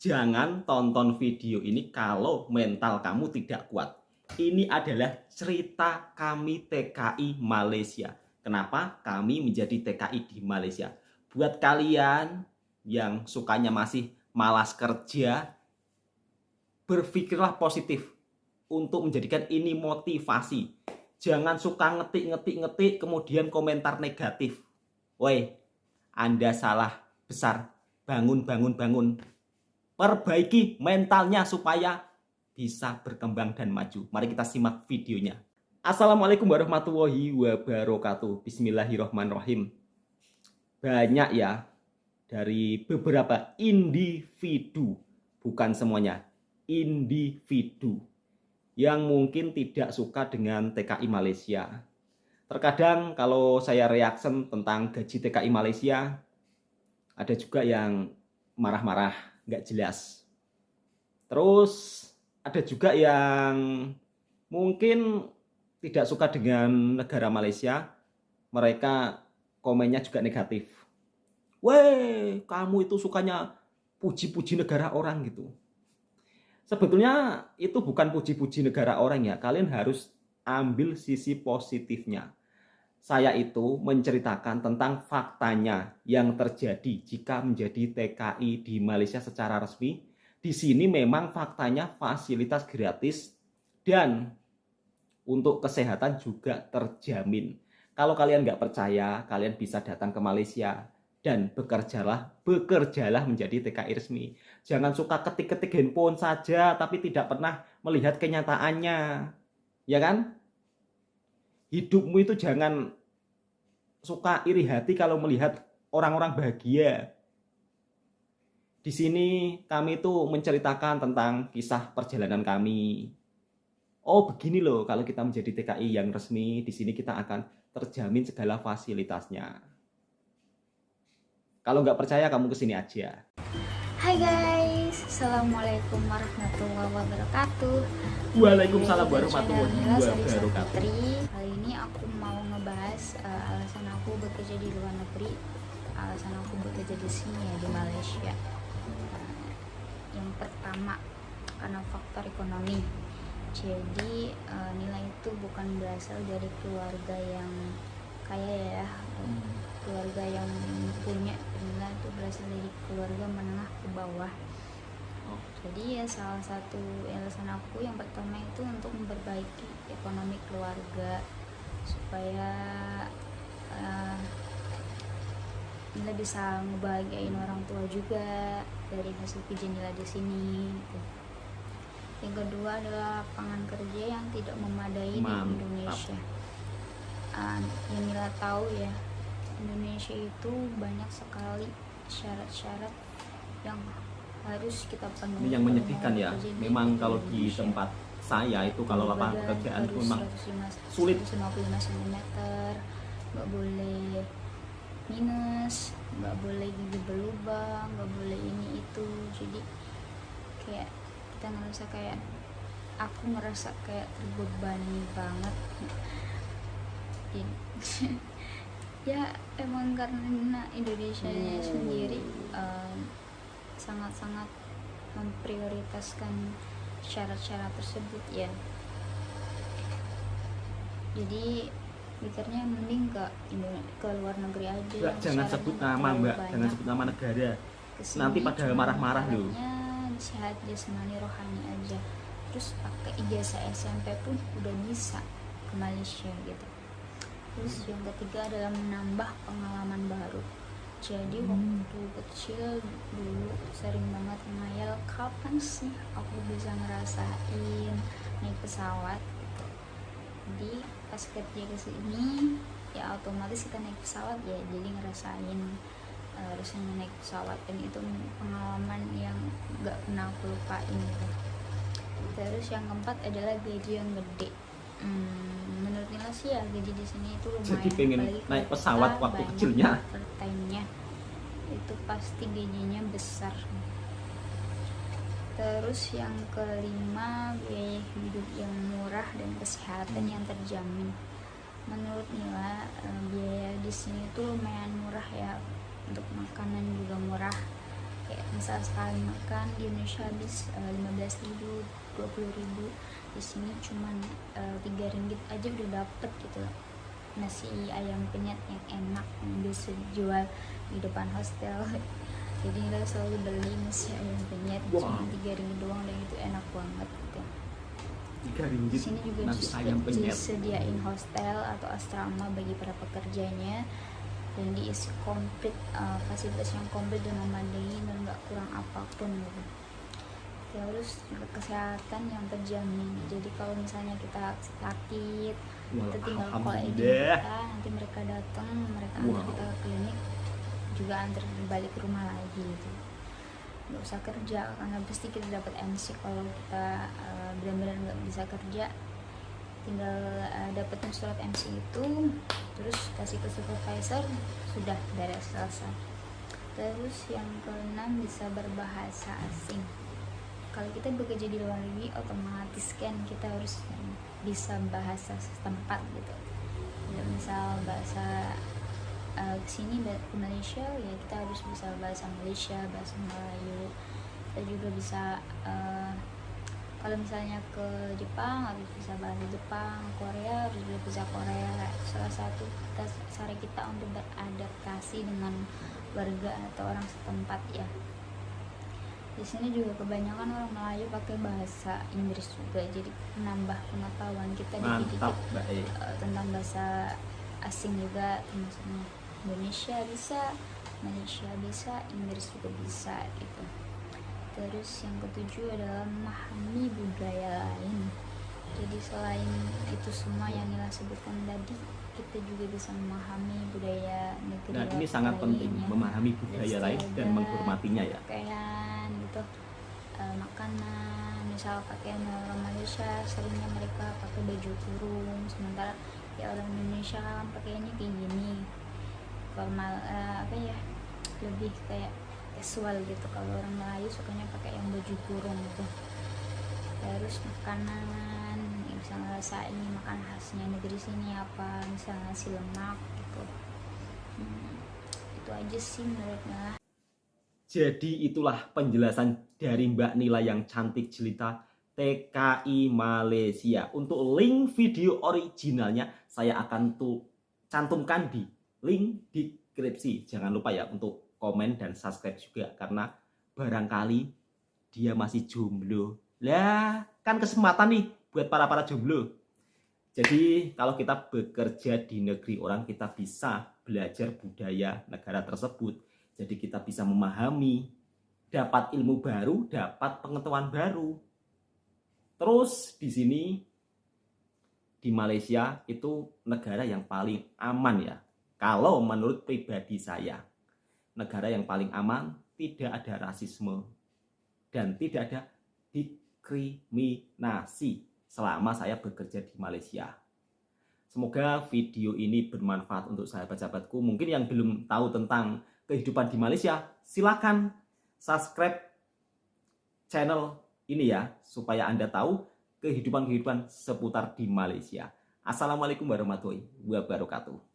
Jangan tonton video ini kalau mental kamu tidak kuat. Ini adalah cerita kami TKI Malaysia. Kenapa kami menjadi TKI di Malaysia? Buat kalian yang sukanya masih malas kerja, berpikirlah positif untuk menjadikan ini motivasi. Jangan suka ngetik kemudian komentar negatif. Woi, Anda salah besar. Bangun. Perbaiki mentalnya supaya bisa berkembang dan maju. Mari kita simak videonya. Assalamualaikum warahmatullahi wabarakatuh. Bismillahirrahmanirrahim. Banyak ya dari beberapa individu, bukan semuanya, individu yang mungkin tidak suka dengan TKI Malaysia. Terkadang kalau saya reaction tentang gaji TKI Malaysia, ada juga yang marah-marah, nggak jelas. Terus ada juga yang mungkin tidak suka dengan negara Malaysia, mereka komennya juga negatif. Weh, kamu itu sukanya puji-puji negara orang gitu. Sebetulnya itu bukan puji-puji negara orang ya, kalian harus ambil sisi positifnya. Saya itu menceritakan tentang faktanya yang terjadi jika menjadi TKI di Malaysia secara resmi. Di sini memang faktanya fasilitas gratis dan untuk kesehatan juga terjamin. Kalau kalian nggak percaya, kalian bisa datang ke Malaysia dan bekerjalah menjadi TKI resmi. Jangan suka ketik-ketik handphone saja tapi tidak pernah melihat kenyataannya. Ya kan? Hidupmu itu jangan suka iri hati kalau melihat orang-orang bahagia. Di sini kami itu menceritakan tentang kisah perjalanan kami. Oh, begini loh kalau kita menjadi TKI yang resmi, di sini kita akan terjamin segala fasilitasnya. Kalau nggak percaya, kamu kesini aja. Hai guys, Assalamualaikum warahmatullahi wabarakatuh. Waalaikumsalam warahmatullahi wabarakatuh. Kali ini aku mau ngebahas alasan aku bekerja di luar negeri, alasan aku bekerja di sini ya, di Malaysia. Yang pertama, karena faktor ekonomi. Jadi nilai itu bukan berasal dari keluarga yang kaya ya, keluarga yang punya, nilai itu berasal dari keluarga menengah ke bawah. Jadi ya salah satu alasan aku yang pertama itu untuk memperbaiki ekonomi keluarga supaya nilai bisa ngebahagiain orang tua juga dari hasil kerja nilai di sini. Yang kedua adalah lapangan kerja yang tidak memadai di Indonesia. Yang Nila tahu ya, Indonesia itu banyak sekali syarat-syarat yang harus kita penuhi. Ini yang menyedihkan ya. Memang kalau di tempat saya itu kalau lapangan pekerjaan itu memang sulit. 155 cm, nggak boleh minus, nggak boleh gigi berlubang, nggak boleh ini itu. Jadi kayak kita ngerasa kayak aku ngerasa kayak terbebani banget. Ya emang karena Indonesia sendiri sangat-sangat memprioritaskan syarat-syarat tersebut ya. Jadi pikirnya mending ke luar negeri aja. Mbak, jangan sebut nama Mbak, jangan sebut nama negara. Nanti pada marah-marah loh. Sehat jasmani rohani aja. Terus pakai ijazah SMP pun udah bisa ke Malaysia gitu. Terus yang ketiga adalah menambah pengalaman baru. Jadi waktu kecil dulu sering banget ngayal kapan sih aku bisa ngerasain naik pesawat gitu. Jadi pas kerja ke sini ya otomatis kita naik pesawat ya, jadi ngerasain rasanya naik pesawat, dan itu pengalaman yang gak pernah aku lupain gitu. Terus yang keempat adalah gaji yang gede. Menurut Nila sih ya gaji di sini itu lumayan. Jadi pengen naik pesawat waktu kecilnya. Overtime-nya itu pasti gajinya besar. Terus yang kelima, biaya hidup yang murah dan kesehatan yang terjamin. Menurut Nila biaya di sini tuh lumayan murah ya, untuk makanan juga murah, kayak misal sekali makan di Indonesia habis 15.000, 20.000, di sini cuman 3 ringgit aja udah dapet gitu nasi ayam penyet yang enak yang biasa dijual di depan hostel. Jadi kita selalu beli nasi ayam penyet cuma 3 ringgit doang dan itu enak banget gitu. 3 Di ringgit sini juga nasi ayam penyet. disediain hostel atau asrama bagi para pekerjanya dan diisi komplit, fasilitas yang komplit dan memadai dan nggak kurang apapun gitu. Terus juga kesehatan yang terjamin. Jadi kalau misalnya kita sakit, kita tinggal call agent kita, nanti mereka datang, mereka antar kita ke klinik, juga antar balik ke rumah lagi gitu. Nggak usah kerja karena pasti kita dapat MC kalau kita benar-benar nggak bisa kerja, tinggal dapetin surat MC itu, terus kasih ke supervisor, sudah beres, selesai. Terus yang keenam, bisa berbahasa asing. Kalau kita bekerja di luar negeri, otomatis kan kita harus bisa bahasa setempat gitu. Ya, misal bahasa kesini ke Malaysia, ya kita harus bisa bahasa Malaysia, bahasa Melayu. Kita juga bisa kalau misalnya ke Jepang harus bisa bahasa Jepang, Korea harus bisa Korea. Salah satu cara kita untuk beradaptasi dengan warga atau orang setempat ya. Di sini juga kebanyakan orang Melayu pakai bahasa Inggris juga, jadi menambah pengetahuan kita dikit-dikit tentang bahasa asing juga, termasuk Indonesia bisa, Malaysia bisa, Inggris juga bisa gitu. Terus yang ketujuh adalah memahami budaya lain. Jadi selain itu semua yang Nila sebutkan tadi, kita juga bisa memahami budaya negeri Nah, ini sangat penting, memahami budaya lain dan menghormatinya ya. Pakaian gitu, makanan, misal pakaian orang Malaysia seringnya mereka pakai baju kurung, sementara ya orang Indonesia kan pakaiannya kayak gini, formal, lebih kayak casual gitu. Kalau orang Melayu sukanya pakai yang baju kurung gitu. Terus makanan, misalnya rasa ini makan khasnya negeri sini apa, misalnya nasi lemak gitu. Itu aja sih menurutnya. Jadi itulah penjelasan dari Mbak Nila yang cantik jelita TKI Malaysia. Untuk link video originalnya saya akan cantumkan di link deskripsi. Jangan lupa ya untuk komen dan subscribe juga, karena barangkali dia masih jomblo. Lah, kan kesempatan nih buat para jomblo. Jadi kalau kita bekerja di negeri orang, kita bisa belajar budaya negara tersebut. Jadi kita bisa memahami, dapat ilmu baru, dapat pengetahuan baru. Terus di sini di Malaysia itu negara yang paling aman ya. Kalau menurut pribadi saya, negara yang paling aman, tidak ada rasisme dan tidak ada diskriminasi selama saya bekerja di Malaysia. Semoga video ini bermanfaat untuk sahabat-sahabatku. Mungkin yang belum tahu tentang kehidupan di Malaysia, silakan subscribe channel ini ya, supaya Anda tahu kehidupan seputar di Malaysia. Assalamualaikum warahmatullahi wabarakatuh.